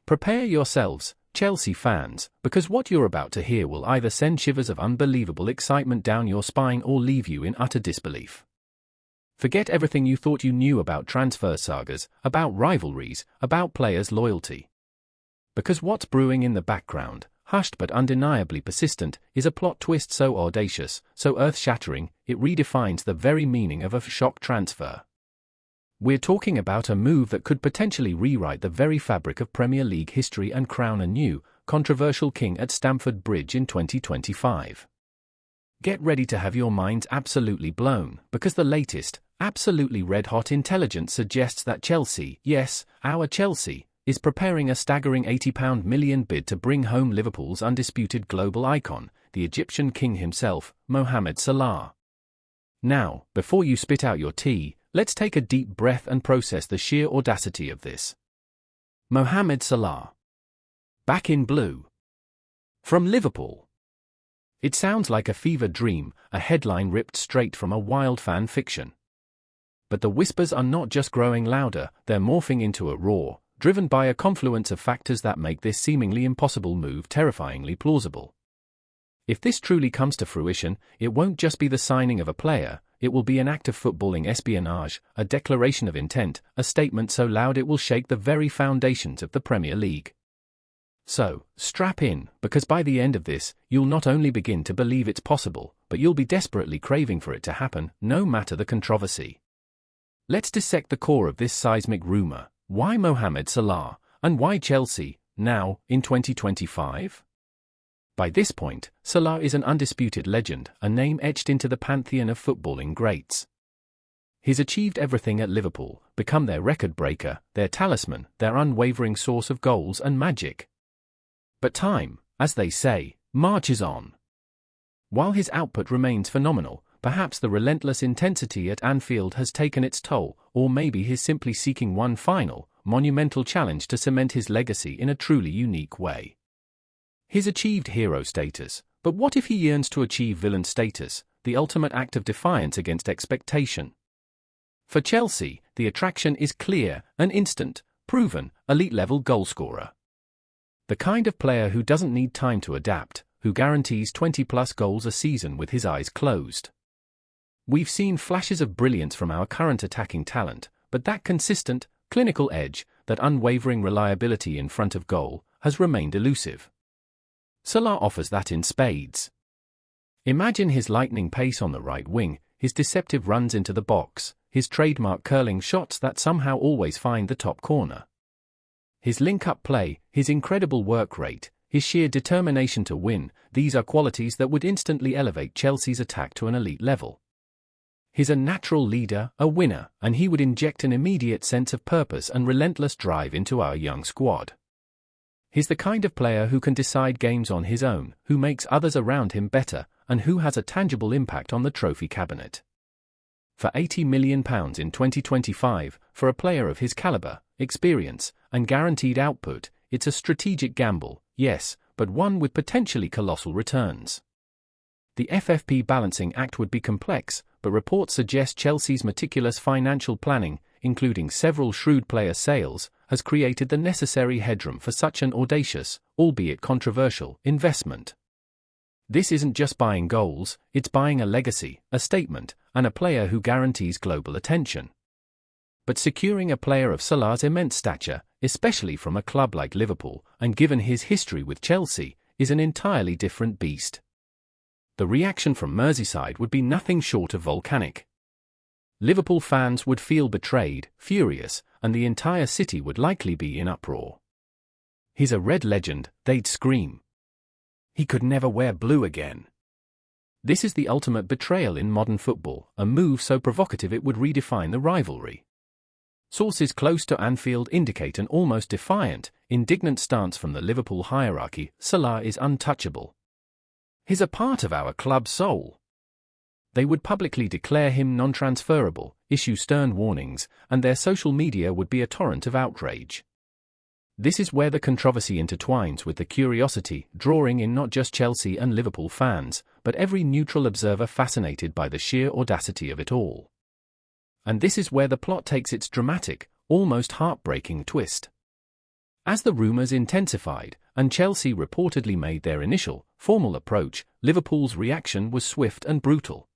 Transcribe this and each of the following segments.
Prepare yourselves, Chelsea fans, because what you're about to hear will either send shivers of unbelievable excitement down your spine or leave you in utter disbelief. Forget everything you thought you knew about transfer sagas, about rivalries, about players' loyalty. Because what's brewing in the background, hushed but undeniably persistent, is a plot twist so audacious, so earth-shattering, it redefines the very meaning of a shock transfer. We're talking about a move that could potentially rewrite the very fabric of Premier League history and crown a new, controversial king at Stamford Bridge in 2025. Get ready to have your minds absolutely blown, because the latest, absolutely red-hot intelligence suggests that Chelsea, yes, our Chelsea, is preparing a staggering £80 million bid to bring home Liverpool's undisputed global icon, the Egyptian king himself, Mohamed Salah. Now, before you spit out your tea, let's take a deep breath and process the sheer audacity of this. Mohamed Salah. Back in blue. From Liverpool. It sounds like a fever dream, a headline ripped straight from a wild fan fiction. But the whispers are not just growing louder, they're morphing into a roar, driven by a confluence of factors that make this seemingly impossible move terrifyingly plausible. If this truly comes to fruition, it won't just be the signing of a player, it will be an act of footballing espionage, a declaration of intent, a statement so loud it will shake the very foundations of the Premier League. So, strap in, because by the end of this, you'll not only begin to believe it's possible, but you'll be desperately craving for it to happen, no matter the controversy. Let's dissect the core of this seismic rumor. Why Mohamed Salah, and why Chelsea, now, in 2025? By this point, Salah is an undisputed legend, a name etched into the pantheon of footballing greats. He's achieved everything at Liverpool, become their record breaker, their talisman, their unwavering source of goals and magic. But time, as they say, marches on. While his output remains phenomenal, perhaps the relentless intensity at Anfield has taken its toll, or maybe he's simply seeking one final, monumental challenge to cement his legacy in a truly unique way. He's achieved hero status, but what if he yearns to achieve villain status, the ultimate act of defiance against expectation? For Chelsea, the attraction is clear, an instant, proven, elite-level goalscorer. The kind of player who doesn't need time to adapt, who guarantees 20-plus goals a season with his eyes closed. We've seen flashes of brilliance from our current attacking talent, but that consistent, clinical edge, that unwavering reliability in front of goal, has remained elusive. Salah offers that in spades. Imagine his lightning pace on the right wing, his deceptive runs into the box, his trademark curling shots that somehow always find the top corner. His link-up play, his incredible work rate, his sheer determination to win, these are qualities that would instantly elevate Chelsea's attack to an elite level. He's a natural leader, a winner, and he would inject an immediate sense of purpose and relentless drive into our young squad. He's the kind of player who can decide games on his own, who makes others around him better, and who has a tangible impact on the trophy cabinet. For £80 million in 2025, for a player of his caliber, experience, and guaranteed output, it's a strategic gamble, yes, but one with potentially colossal returns. The FFP balancing act would be complex, but reports suggest Chelsea's meticulous financial planning, including several shrewd player sales, has created the necessary headroom for such an audacious, albeit controversial, investment. This isn't just buying goals, it's buying a legacy, a statement, and a player who guarantees global attention. But securing a player of Salah's immense stature, especially from a club like Liverpool, and given his history with Chelsea, is an entirely different beast. The reaction from Merseyside would be nothing short of volcanic. Liverpool fans would feel betrayed, furious, and the entire city would likely be in uproar. He's a red legend, they'd scream. He could never wear blue again. This is the ultimate betrayal in modern football, a move so provocative it would redefine the rivalry. Sources close to Anfield indicate an almost defiant, indignant stance from the Liverpool hierarchy. Salah is untouchable. He's a part of our club's soul. They would publicly declare him non-transferable, issue stern warnings, and their social media would be a torrent of outrage. This is where the controversy intertwines with the curiosity, drawing in not just Chelsea and Liverpool fans, but every neutral observer fascinated by the sheer audacity of it all. And this is where the plot takes its dramatic, almost heartbreaking twist. As the rumours intensified, and Chelsea reportedly made their initial, formal approach, Liverpool's reaction was swift and brutal.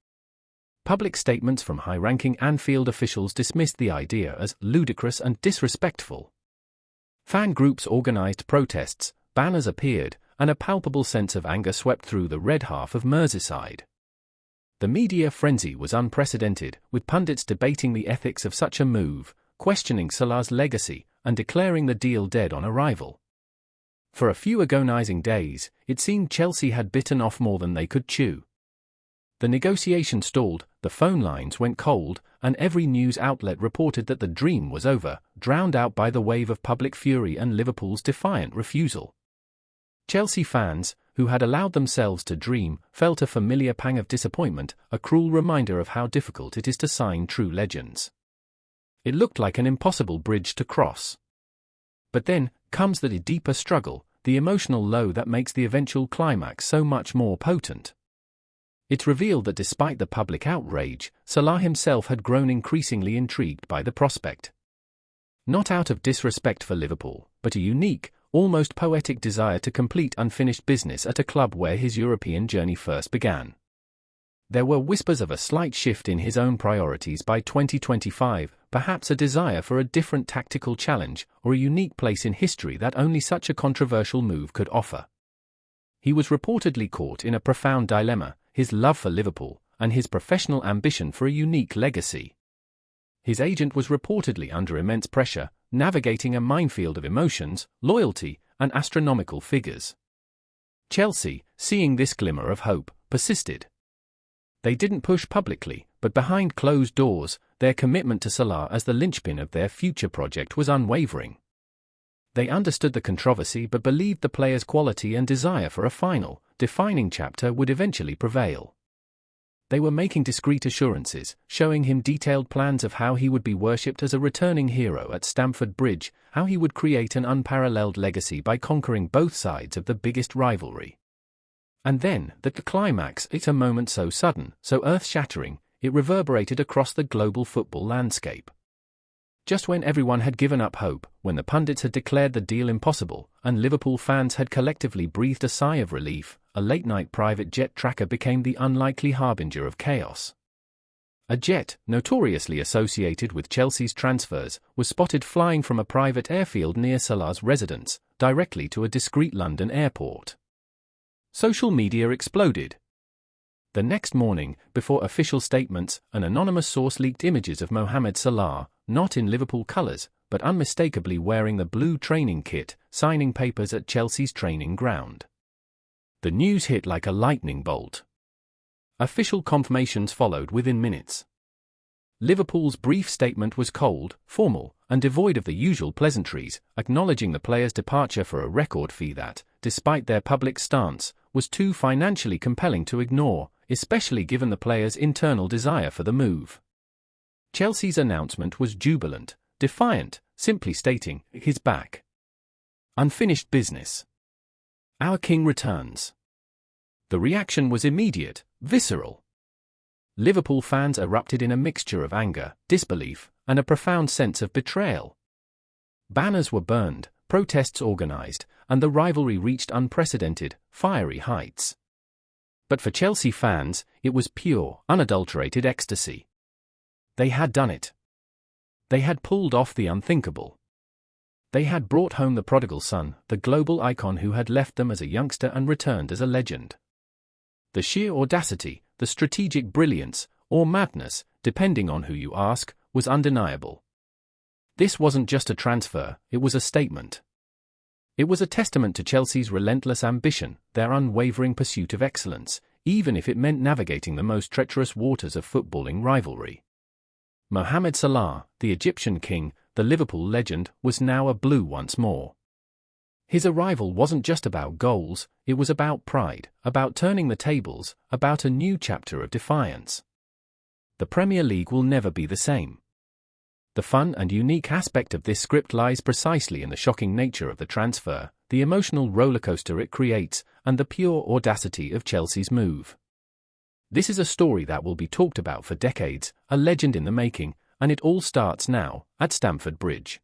Public statements from high-ranking Anfield officials dismissed the idea as ludicrous and disrespectful. Fan groups organised protests, banners appeared, and a palpable sense of anger swept through the red half of Merseyside. The media frenzy was unprecedented, with pundits debating the ethics of such a move, questioning Salah's legacy, and declaring the deal dead on arrival. For a few agonizing days, it seemed Chelsea had bitten off more than they could chew. The negotiation stalled, the phone lines went cold, and every news outlet reported that the dream was over, drowned out by the wave of public fury and Liverpool's defiant refusal. Chelsea fans, who had allowed themselves to dream, felt a familiar pang of disappointment, a cruel reminder of how difficult it is to sign true legends. It looked like an impossible bridge to cross. But then comes the deeper struggle, the emotional low that makes the eventual climax so much more potent. It's revealed that despite the public outrage, Salah himself had grown increasingly intrigued by the prospect. Not out of disrespect for Liverpool, but a unique, almost poetic desire to complete unfinished business at a club where his European journey first began. There were whispers of a slight shift in his own priorities by 2025, perhaps a desire for a different tactical challenge or a unique place in history that only such a controversial move could offer. He was reportedly caught in a profound dilemma, his love for Liverpool and his professional ambition for a unique legacy. His agent was reportedly under immense pressure, navigating a minefield of emotions, loyalty, and astronomical figures. Chelsea, seeing this glimmer of hope, persisted. They didn't push publicly, but behind closed doors, their commitment to Salah as the linchpin of their future project was unwavering. They understood the controversy but believed the player's quality and desire for a final, defining chapter would eventually prevail. They were making discreet assurances, showing him detailed plans of how he would be worshipped as a returning hero at Stamford Bridge, how he would create an unparalleled legacy by conquering both sides of the biggest rivalry. And then, the climax, it's a moment so sudden, so earth-shattering, it reverberated across the global football landscape. Just when everyone had given up hope, when the pundits had declared the deal impossible, and Liverpool fans had collectively breathed a sigh of relief, a late-night private jet tracker became the unlikely harbinger of chaos. A jet, notoriously associated with Chelsea's transfers, was spotted flying from a private airfield near Salah's residence, directly to a discreet London airport. Social media exploded. The next morning, before official statements, an anonymous source leaked images of Mohamed Salah, not in Liverpool colours, but unmistakably wearing the blue training kit, signing papers at Chelsea's training ground. The news hit like a lightning bolt. Official confirmations followed within minutes. Liverpool's brief statement was cold, formal, and devoid of the usual pleasantries, acknowledging the player's departure for a record fee that, despite their public stance, was too financially compelling to ignore, especially given the player's internal desire for the move. Chelsea's announcement was jubilant, defiant, simply stating, "He's back. Unfinished business. Our king returns." The reaction was immediate, visceral. Liverpool fans erupted in a mixture of anger, disbelief, and a profound sense of betrayal. Banners were burned, protests organised, and the rivalry reached unprecedented, fiery heights. But for Chelsea fans, it was pure, unadulterated ecstasy. They had done it. They had pulled off the unthinkable. They had brought home the prodigal son, the global icon who had left them as a youngster and returned as a legend. The sheer audacity, the strategic brilliance, or madness, depending on who you ask, was undeniable. This wasn't just a transfer, it was a statement. It was a testament to Chelsea's relentless ambition, their unwavering pursuit of excellence, even if it meant navigating the most treacherous waters of footballing rivalry. Mohamed Salah, the Egyptian king, the Liverpool legend, was now a blue once more. His arrival wasn't just about goals, it was about pride, about turning the tables, about a new chapter of defiance. The Premier League will never be the same. The fun and unique aspect of this script lies precisely in the shocking nature of the transfer, the emotional rollercoaster it creates, and the pure audacity of Chelsea's move. This is a story that will be talked about for decades, a legend in the making, and it all starts now, at Stamford Bridge.